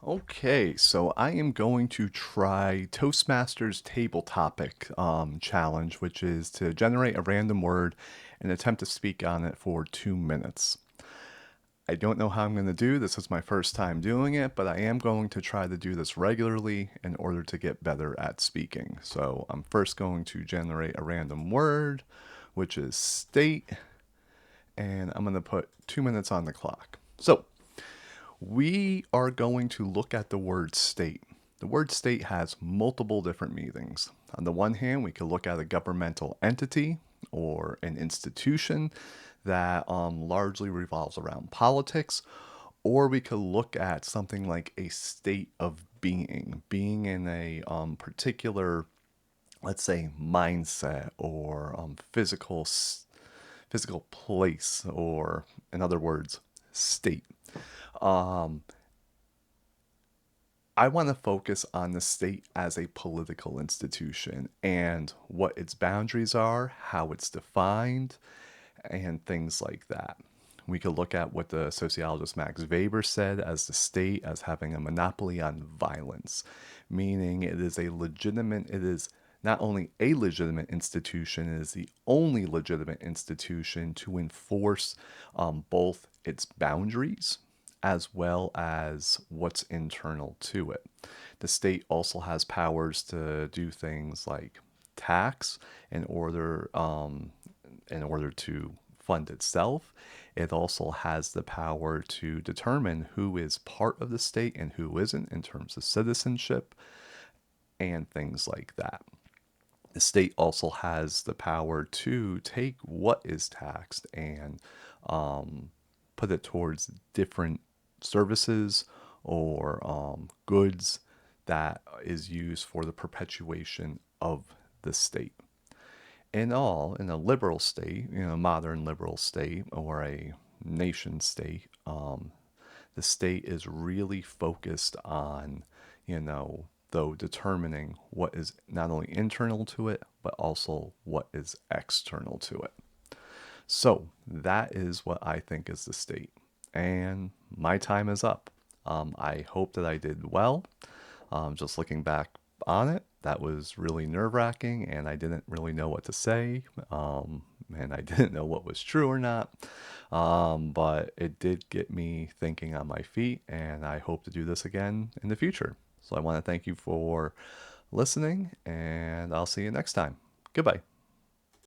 Okay, so I am going to try Toastmasters table topic challenge, which is to generate a random word and attempt to speak on it for 2 minutes. I don't know how I'm going to do this. Is my first time doing it, but I am going to try to do this regularly in order to get better at speaking. So I'm first going to generate a random word, which is state, and I'm going to put 2 minutes on the clock. So we are going to look at the word state. The word state has multiple different meanings. On the one hand, we could look at a governmental entity or an institution that largely revolves around politics, or we could look at something like a state of being in a particular, let's say, mindset or physical place, or in other words, state. Um, I want to focus on the state as a political institution and what its boundaries are, how it's defined, and things like that. We could look at what the sociologist Max Weber said as the state as having a monopoly on violence, meaning it is not only a legitimate institution, it is the only legitimate institution to enforce both its boundaries as well as what's internal to it. The state also has powers to do things like tax in order to fund itself. It also has the power to determine who is part of the state and who isn't in terms of citizenship and things like that. The state also has the power to take what is taxed and put it towards different services or goods that is used for the perpetuation of the state. In a liberal state, modern liberal state or a nation state, the state is really focused on, though determining what is not only internal to it, but also what is external to it. So that is what I think is the state. And my time is up. I hope that I did well. Just looking back on it, that was really nerve wracking, and I didn't really know what to say. And I didn't know what was true or not. But it did get me thinking on my feet, and I hope to do this again in the future. So I want to thank you for listening, and I'll see you next time. Goodbye.